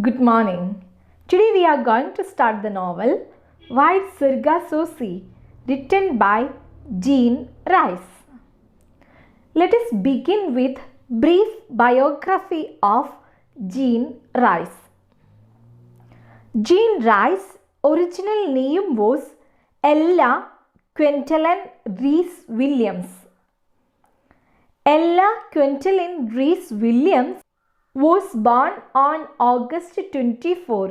Good morning. Today we are going to start the novel Wide Sargasso Sea, written by Jean Rice. Let us begin with brief biography of Jean Rice. Jean Rice's original name was Ella Quentin Reese Williams. Ella Quentin Reese Williams was born on August 24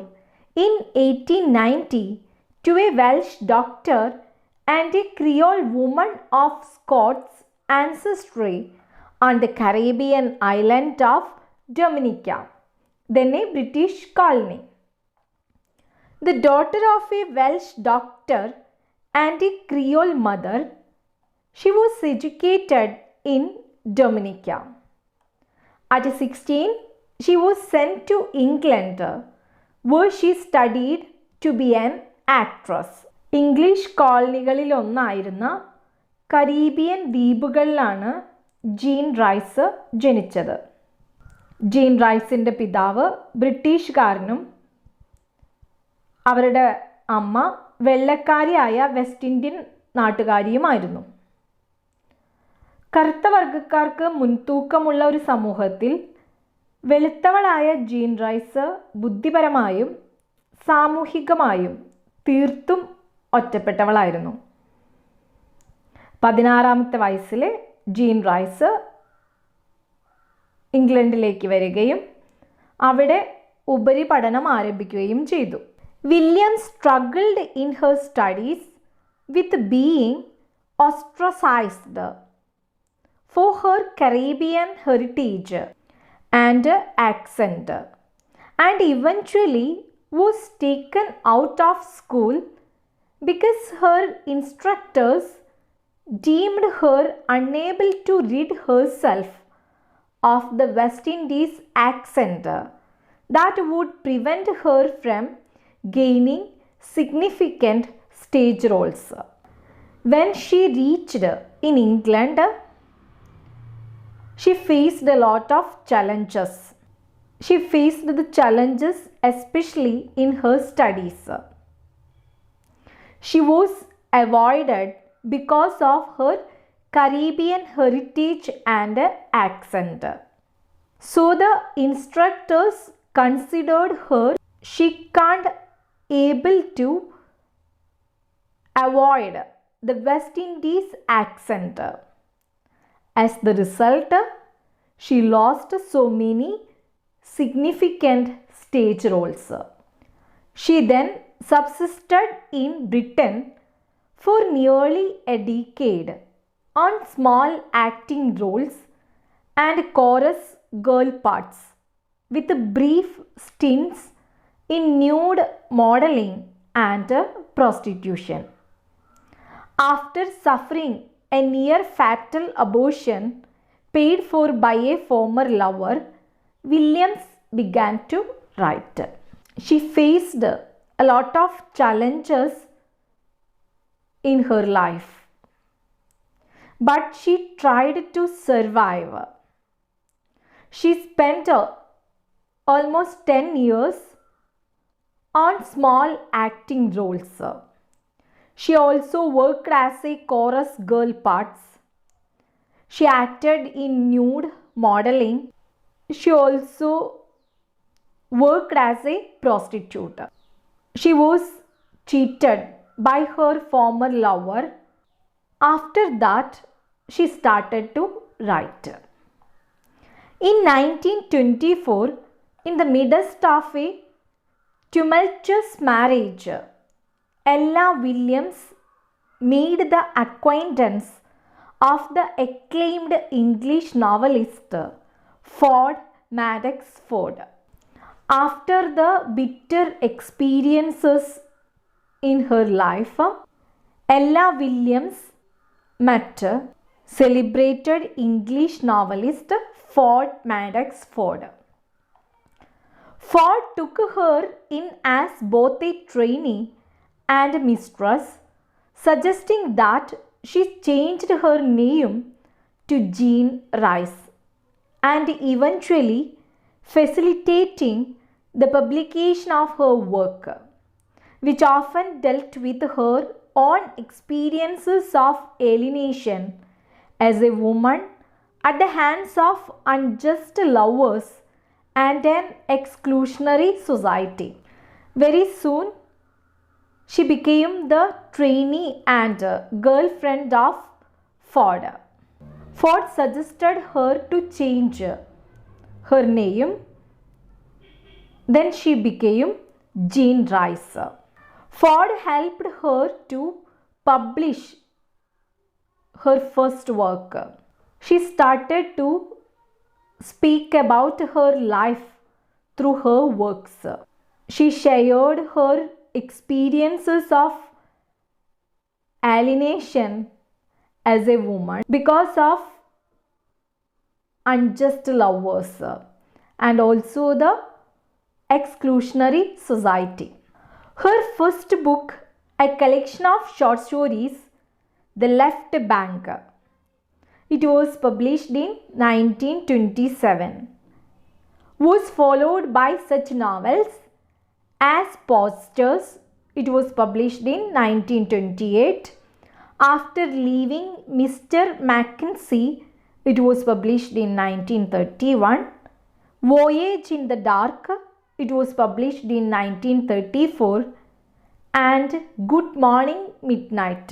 in 1890 to a Welsh doctor and a Creole woman of Scots ancestry on the Caribbean island of Dominica, then a British colony. The daughter of a Welsh doctor and a Creole mother, she was educated in Dominica. At 16, she was sent to England, where she studied to be an actress. English കോളനികളിലൊന്നായിരുന്ന Caribbean ദ്വീപുകളിലാണ് Jean Rhys ജനിച്ചത്. Jean റൈസിൻ്റെ പിതാവ് ബ്രിട്ടീഷുകാരനും അവരുടെ അമ്മ വെള്ളക്കാരിയായ west Indian നാട്ടുകാരിയുമായിരുന്നു. കറുത്ത വർഗ്ഗക്കാർക്ക് മുൻതൂക്കമുള്ള ഒരു സമൂഹത്തിൽ വെളുത്തവളായ ജീൻ റൈസ് ബുദ്ധിപരമായും സാമൂഹികമായും തീർത്തും ഒറ്റപ്പെട്ടവളായിരുന്നു. 16-ാമത്തെ വയസ്സിൽ ജീൻ റൈസ് ഇംഗ്ലണ്ടിലേക്ക് വരികയും അവിടെ ഉപരിപഠനം ആരംഭിക്കുകയും ചെയ്തു. William struggled in her studies with being ostracized for her Caribbean heritage and accent, and eventually was taken out of school because her instructors deemed her unable to rid herself of the West Indies accent that would prevent her from gaining significant stage roles. When she reached in England, she faced a lot of challenges. She faced the challenges especially in her studies. She was avoided because of her Caribbean heritage and accent. So the instructors considered her she can't able to avoid the West Indies accent. As the result, she lost so many significant stage roles. She then subsisted in Britain for nearly a decade on small acting roles and chorus girl parts, with brief stints in nude modeling and prostitution. After suffering a near fatal abortion paid for by a former lover, Williams began to write. She faced a lot of challenges in her life, but she tried to survive. She spent almost 10 years on small acting roles. She also worked as a chorus girl parts. She acted in nude modeling. She also worked as a prostitute. She was cheated by her former lover. After that, she started to write. In 1924, in the midst of a tumultuous marriage, Ella Williams made the acquaintance of the acclaimed English novelist Ford Madox Ford. After the bitter experiences in her life, Ella Williams met celebrated English novelist Ford Madox Ford. Ford took her in as both a trainee and mistress, suggesting that she changed her name to Jean Rice and eventually facilitating the publication of her work, which often dealt with her own experiences of alienation as a woman at the hands of unjust lovers and an exclusionary society. Very soon, she became the trainee and girlfriend of Ford. Ford suggested her to change her name. Then she became Jean Rice. Ford helped her to publish her first work. She started to speak about her life through her works. She shared her experiences of alienation as a woman because of unjust lovers and also the exclusionary society. Her first book, a collection of short stories, The Left Bank, it was published in 1927, was followed by such novels as Posters. It was published in 1928. After leaving Mr. Mackenzie, it was published in 1931. Voyage in the Dark, it was published in 1934. And Good Morning Midnight,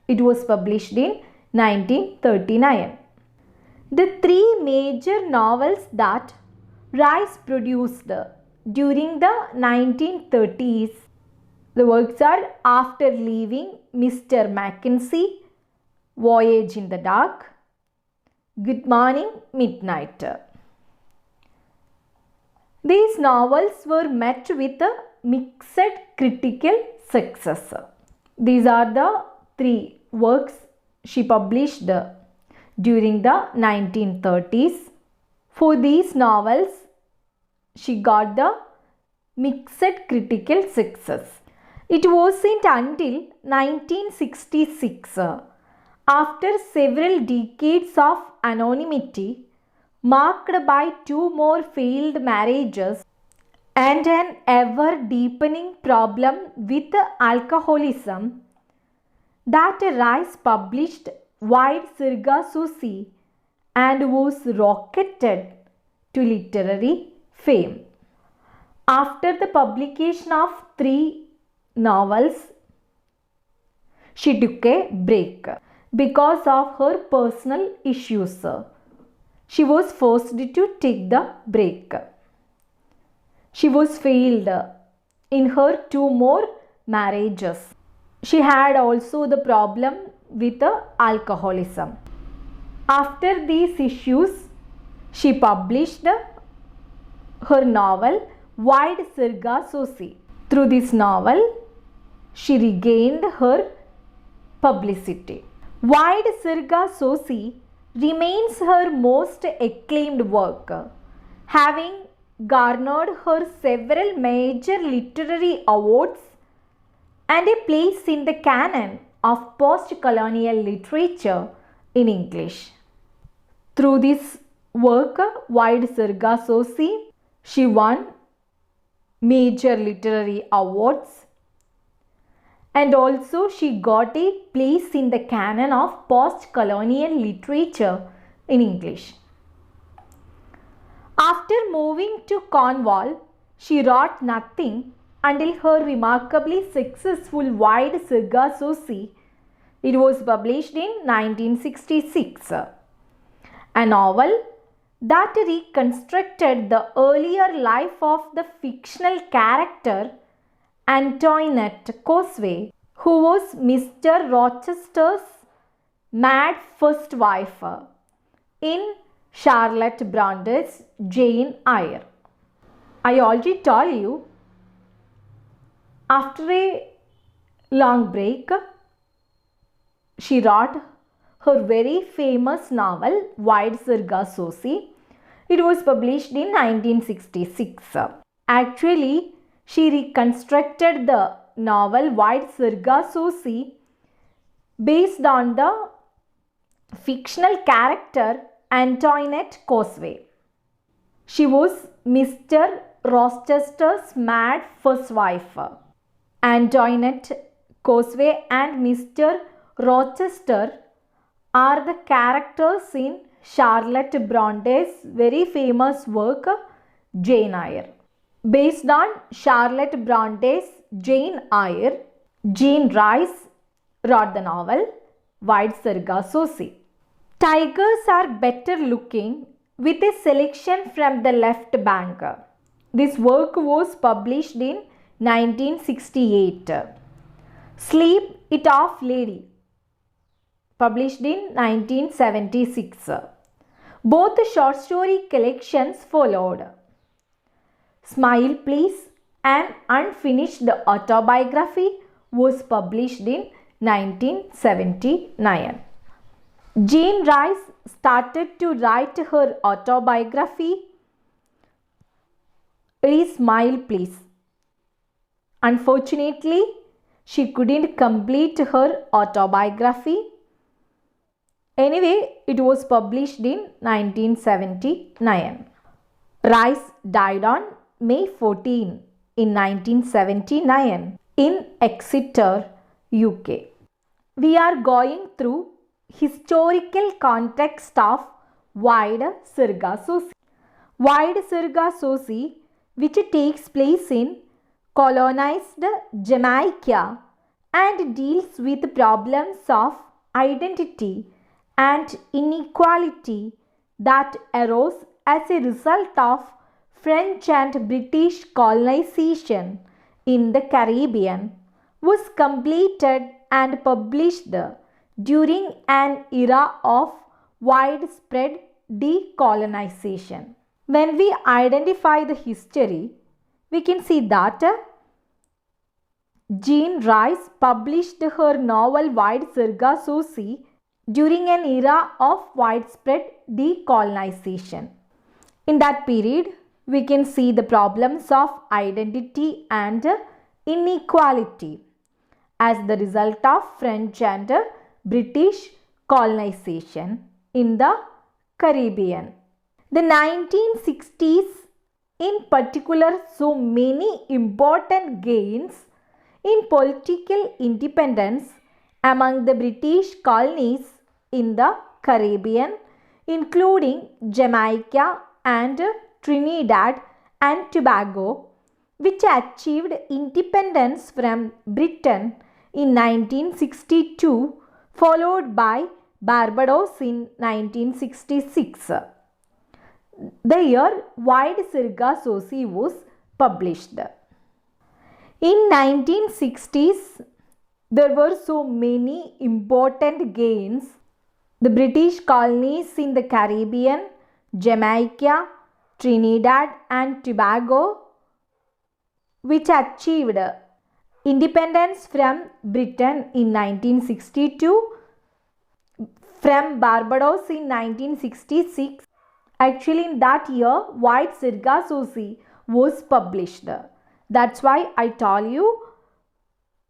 it was published in 1939. The three major novels that Rice produced during the 1930s, the works are After Leaving Mr. Mackenzie, Voyage in the Dark, Good Morning Midnight. These novels were met with a mixed critical success. These are the three works she published during the 1930s. For these novels, she got the mixed critical success. It wasn't until 1966, after several decades of anonymity, marked by two more failed marriages and an ever deepening problem with alcoholism, that Rice published Wide Sargasso Sea and was rocketed to literary fame. After the publication of three novels, she took a break because of her personal issues. She was forced to take the break. She was failed in her two more marriages. She had also the problem with alcoholism. After these issues, she published her novel Wide Sargasso Sea. Through this novel, she regained her publicity. Wide Sargasso Sea remains her most acclaimed work, having garnered her several major literary awards and a place in the canon of post-colonial literature in English. Through this work, Wide Sargasso Sea, she won major literary awards and also she got a place in the canon of post-colonial literature in English. After moving to Cornwall, she wrote nothing until her remarkably successful Wide Sargasso Sea. It was published in 1966, a novel that reconstructed the earlier life of the fictional character Antoinette who was Mr. Rochester's mad first wife in Charlotte Bronte's Jane Eyre. I already told you, after a long break, she wrote her very famous novel Wide Sargasso Sea. It was published in 1966. Actually, she reconstructed the novel Wide Sargasso Sea based on the fictional character Antoinette Causeway. She was Mr. Rochester's mad first wife. Antoinette, Cosway and Mr. Rochester are the characters in Charlotte Bronte's very famous work Jane Eyre. Based on Charlotte Bronte's Jane Eyre, Jean Rice wrote the novel Wide Sargasso Sea. Tigers are better looking with a selection from the left bank. This work was published in 1968. Sleep It Off Lady, published in 1976. Both short story collections followed. Smile Please, an unfinished autobiography, was published in 1979. Jean Rice started to write her autobiography, Smile Please. Unfortunately, she couldn't complete her autobiography. Anyway, it was published in 1979. Rice died on May 14 in 1979 in Exeter, UK. We are going through historical context of Wide Sargasso Sea. Wide Sargasso Sea, which takes place in colonized Jamaica and deals with problems of identity and inequality that arose as a result of French and British colonization in the Caribbean, was completed and published during an era of widespread decolonization. When we identify the history, we can see that Jean Rice published her novel Wide Sargasso Sea during an era of widespread decolonization. In that period, we can see the problems of identity and inequality as the result of French and British colonization in the Caribbean. The 1960s in particular saw many important gains in political independence among the British colonies in the Caribbean, including Jamaica and Trinidad and Tobago, which achieved independence from Britain in 1962, followed by Barbados in 1966. The year Wide Sargasso Sea was published. In 1960s, there were so many important gains. The British colonies in the Caribbean, Jamaica, Trinidad and Tobago, which achieved independence from Britain in 1962, from Barbados in 1966. Actually, in that year, Wide Sargasso Sea was published. That's why I told you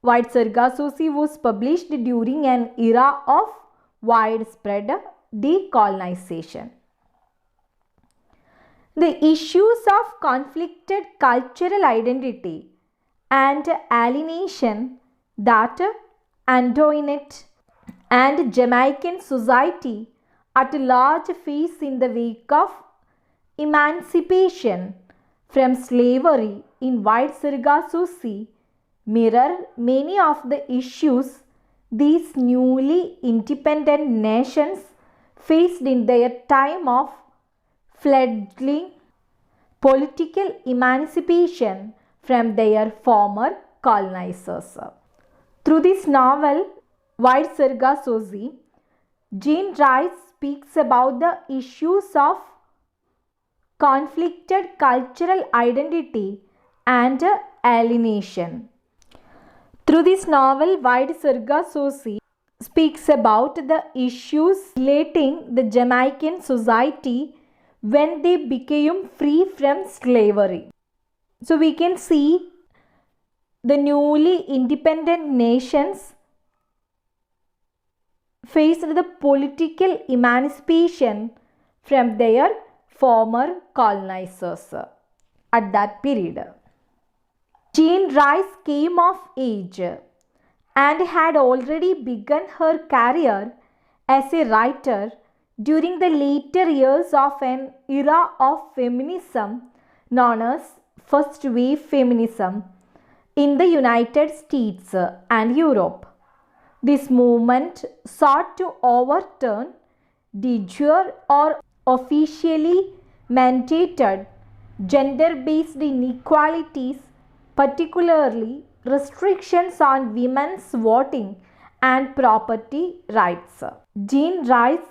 Wide Sargasso Sea was published during an era of widespread decolonization. The issues of conflicted cultural identity and alienation that Antoinette and Jamaican society at large face in the wake of emancipation from slavery in Wide Sargasso Sea mirror many of the issues these newly independent nations faced in their time of fledgling political emancipation from their former colonizers. Through this novel, Wide Sargasso Sea, Jean Rice speaks about the issues of conflicted cultural identity and alienation. Through this novel, Wide Sargasso Sea speaks about the issues relating the Jamaican society when they became free from slavery. So we can see the newly independent nations faced the political emancipation from their former colonizers. at that period. Jean Rice came of age and had already begun her career as a writer during the later years of an era of feminism known as First Wave Feminism in the United States and Europe. This movement sought to overturn de jure or officially mandated gender-based inequalities, particularly restrictions on women's voting and property rights. Jean Rice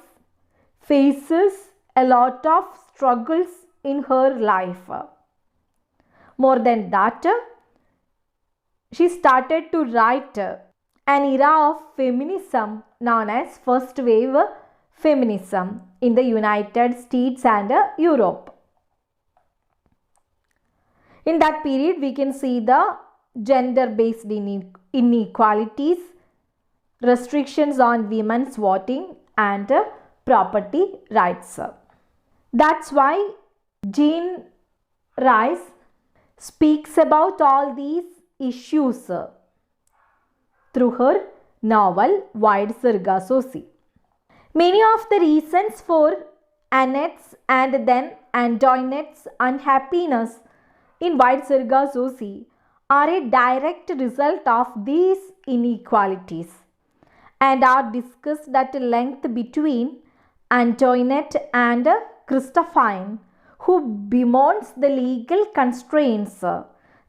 faces a lot of struggles in her life. More than that, she started to write an era of feminism known as First Wave Feminism in the United States and Europe. In that period, we can see the gender-based inequalities, restrictions on women's voting and property rights. That's why Jean Rice speaks about all these issues through her novel Wide Sargasso Sea. Many of the reasons for Annette's and then Antoinette's unhappiness in Wide Sargasso Sea are a direct result of these inequalities and are discussed at length between Antoinette and Christophine, who bemoans the legal constraints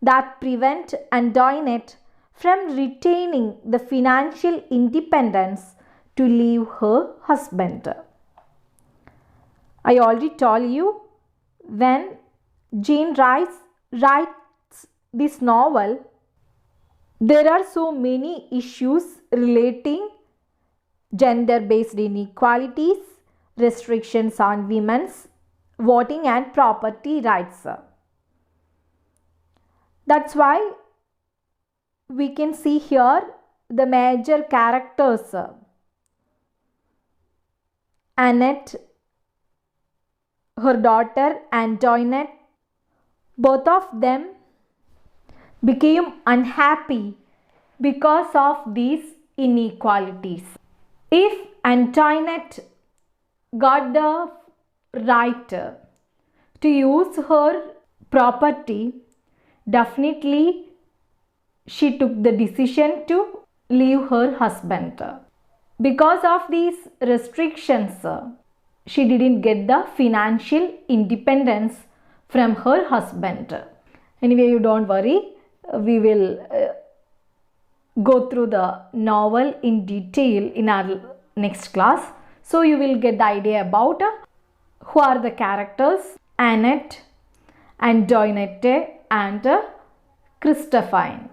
that prevent Antoinette from retaining the financial independence to leave her husband. I already told you, when Jean Rice writes this novel, there are so many issues relating gender-based inequalities, restrictions on women's voting and property rights. That's why we can see here the major characters. Annette, her daughter Antoinette, both of them became unhappy because of these inequalities. If Antoinette got the right to use her property, definitely she took the decision to leave her husband. Because of these restrictions, she didn't get the financial independence from her husband. Anyway, you don't worry, we will go through the novel in detail in our next class. So you will get the idea about who are the characters: Annette, Antoinette and Christophine.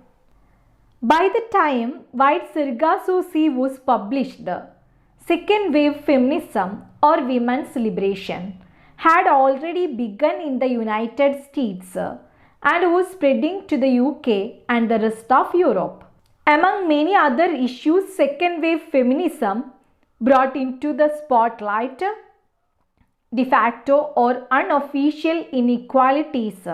By the time Wide Sargasso Sea was published, second wave feminism or women's liberation had already begun in the United States and was spreading to the UK and the rest of Europe. Among many other issues, second wave feminism brought into the spotlight de facto or unofficial inequalities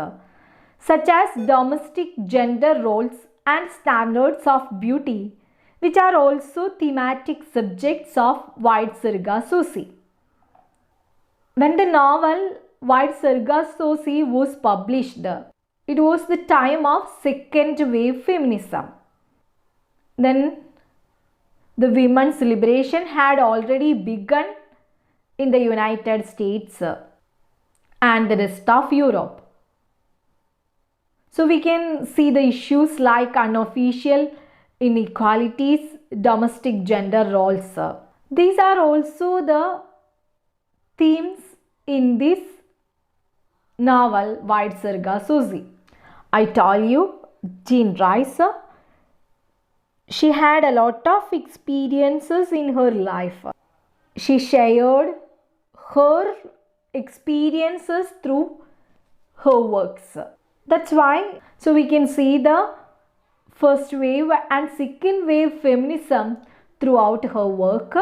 such as domestic gender roles and standards of beauty, which are also thematic subjects of Wide Sargasso Sea. When the novel Wide Sargasso Sea was published, it was the time of second wave feminism. Then the women's liberation had already begun in the United States and the rest of Europe. So we can see the issues like unofficial inequalities, domestic gender roles. These are also the themes in this novel Wide Sargasso Sea. I told you, Jean Rice, she had a lot of experiences in her life. She shared her experiences through her works. That's why, so we can see the first wave and second wave feminism throughout her work,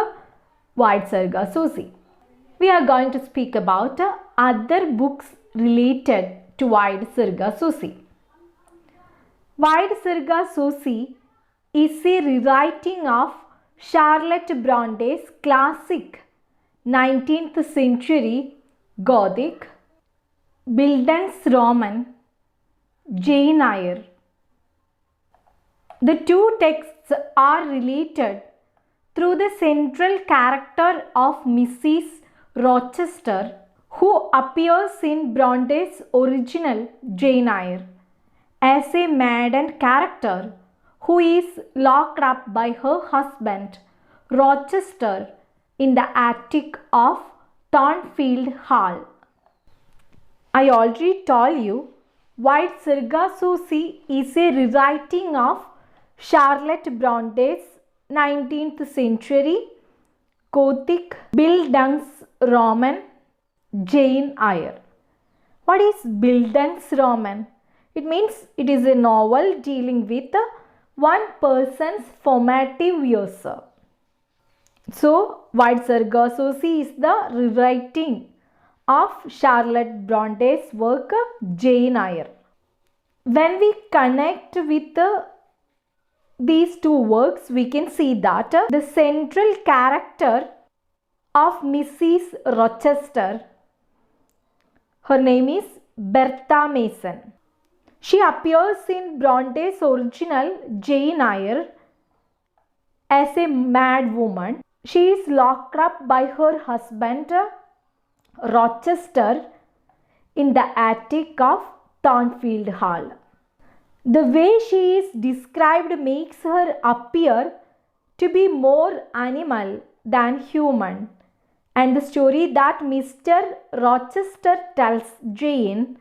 Wide Sargasso Sea. We are going to speak about other books related to Wide Sargasso Sea. Wide Sargasso Sea is a rewriting of Charlotte Bronte's classic 19th century Gothic Bildungsroman Jane Eyre. The two texts are related through the central character of Mrs. Rochester, who appears in Bronte's original Jane Eyre as a maiden character who is locked up by her husband Rochester in the attic of Thornfield Hall. I already told you, Wide Sargasso Sea is a rewriting of Charlotte Bronte's 19th century Gothic Bildungsroman Jane Eyre. What is Bildungsroman? It means it is a novel dealing with one person's formative years. So, Wide Sargasso Sea is the rewriting of Charlotte Bronte's work Jane Eyre. When we connect with these two works, we can see that the central character of Mrs. Rochester, her name is Bertha Mason. She appears in Bronte's original Jane Eyre as a mad woman. She is locked up by her husband Rochester in the attic of Thornfield Hall. The way she is described makes her appear to be more animal than human, and the story that Mr. Rochester tells Jane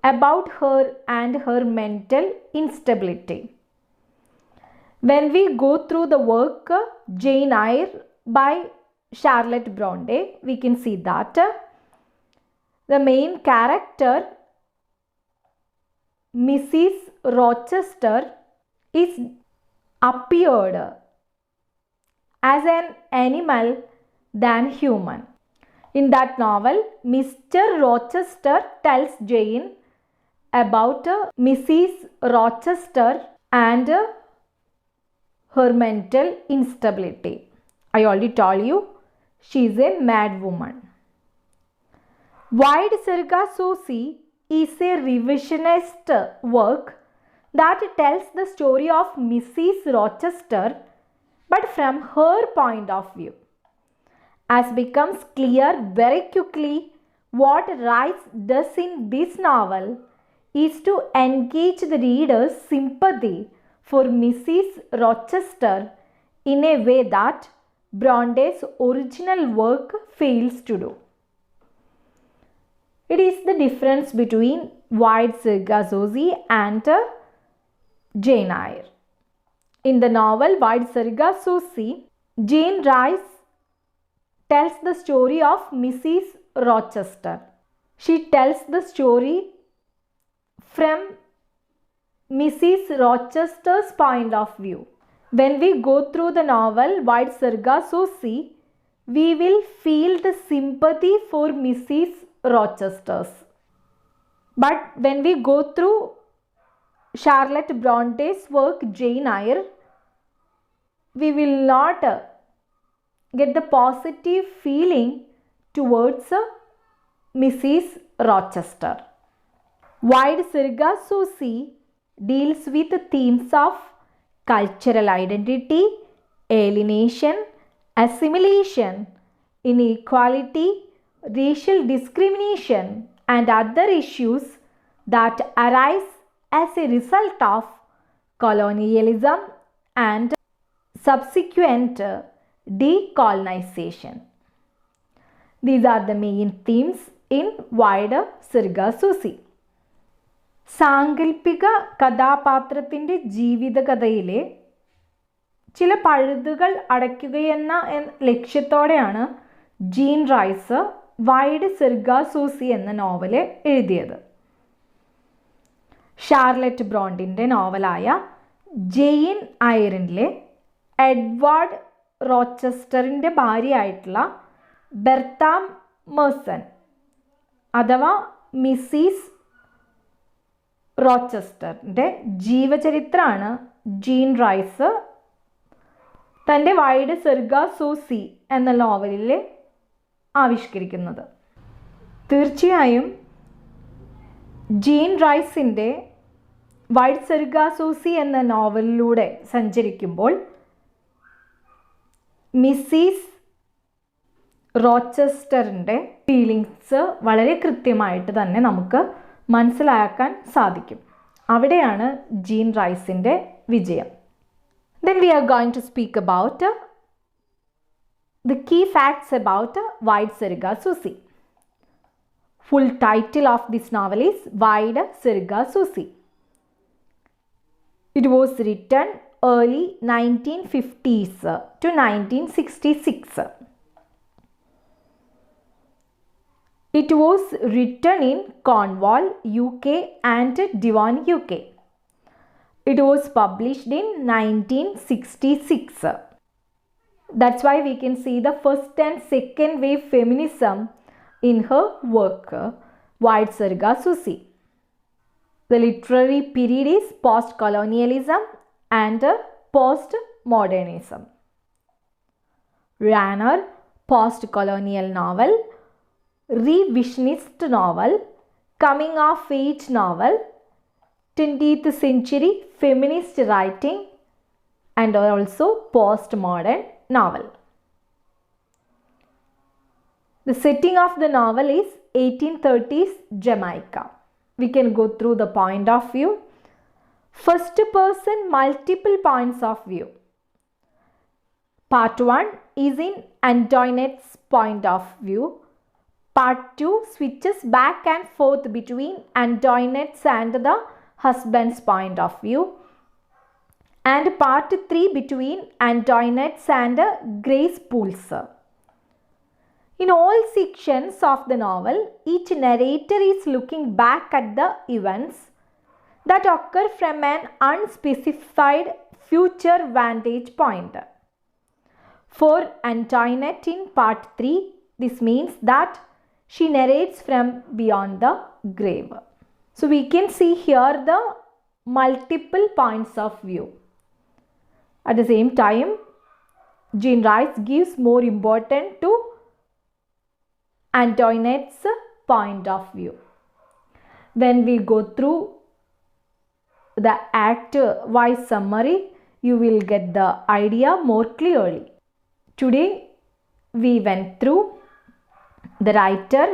about her and her mental instability. When we go through the work Jane Eyre by Charlotte Bronte, we can see that the main character Mrs. Rochester is appeared as an animal than human. In that novel, Mr. Rochester tells Jane about Mrs. Rochester and her mental instability. I already told you, she is a mad woman. Wide Sargasso Sea is a revisionist work that tells the story of Mrs. Rochester, but from her point of view. As becomes clear very quickly, what Rice does in this novel is to engage the reader's sympathy for Mrs. Rochester in a way that Bronte's original work fails to do. It is the difference between Wide Sargasso Sea and Jane Eyre. In the novel Wide Sargasso Sea, Jane Rice tells the story of Mrs. Rochester. She tells the story from Mrs. Rochester's point of view. When we go through the novel Wide Sargasso Sea, we will feel the sympathy for Mrs. Rochester's. But when we go through Charlotte Bronte's work Jane Eyre, we will not get the positive feeling towards Mrs. Rochester. Wide Sargasso Sea deals with themes of cultural identity, alienation, assimilation, inequality, racial discrimination, and other issues that arise as a result of colonialism and subsequent decolonization. These are the main themes in Wide Sargasso Sea. സാങ്കല്പിക കഥാപാത്രത്തിൻ്റെ ജീവിതകഥയിലെ ചില പഴുതുകൾ അടയ്ക്കുകയെന്ന ലക്ഷ്യത്തോടെയാണ് Jean Rhys Wide Sargasso Sea എന്ന novel എഴുതിയത്. Charlotte ബ്രോണ്ടിൻ്റെ നോവലായ ജെയിൻ ഐറിനിലെ എഡ്വാർഡ് റോച്ചസ്റ്ററിൻ്റെ ഭാര്യയായിട്ടുള്ള ബെർത്ത മേഴ്സൺ അഥവാ മിസ്സിസ് റോച്ചസ്റ്ററിൻ്റെ ജീവചരിത്രമാണ് ജീൻ റൈസ് തൻ്റെ വൈഡ് സർഗാസോ സീ എന്ന നോവലിൽ ആവിഷ്കരിക്കുന്നത്. തീർച്ചയായും ജീൻ റൈസിൻ്റെ വൈഡ് സർഗാസോ സീ എന്ന നോവലിലൂടെ സഞ്ചരിക്കുമ്പോൾ മിസ്സിസ് റോച്ചസ്റ്ററിൻ്റെ ഫീലിങ്സ് വളരെ കൃത്യമായിട്ട് തന്നെ നമുക്ക് മനസ്സിലാക്കാൻ സാധിക്കും. അവിടെയാണ് ജീൻ റൈസിൻ്റെ വിജയം. Then we are going to speak about the key facts about Wide Sargasso Sea. Full title of this novel is Wide Sargasso Sea. It was written early 1950s to 1966. It was written in Cornwall, UK and Devon, UK. It was published in 1966. That's why we can see the first and second wave feminism in her work, Wide Sargasso Sea. The literary period is post-colonialism and post-modernism. Genre, post-colonial novel, revisionist novel, coming of age novel, 20th century feminist writing and also postmodern novel. The setting of the novel is 1830s Jamaica. We can go through the point of view. First person multiple points of view. Part 1 is in Antoinette's point of view. Part 2 switches back and forth between Antoinette's and the husband's point of view, and part 3 between Antoinette's and Grace Poole's. In all sections of the novel, each narrator is looking back at the events that occur from an unspecified future vantage point. For Antoinette in part 3, this means that she narrates from beyond the grave. So we can see here the multiple points of view. At the same time, Jean Rice gives more importance to Antoinette's point of view. When we go through the act-wise summary, you will get the idea more clearly. Today, we went through the writer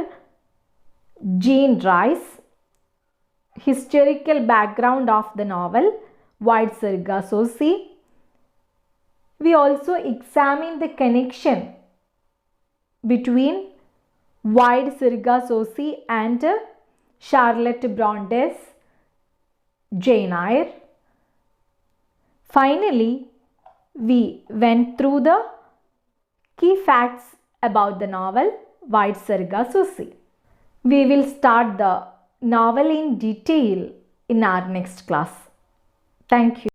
Jean Rice, historical background of the novel Wide Sargasso Sea. We also examine the connection between Wide Sargasso Sea and Charlotte Bronte's Jane Eyre. Finally, we went through the key facts about the novel Wide Sargasso Sea. We will start the novel in detail in our next class. Thank you.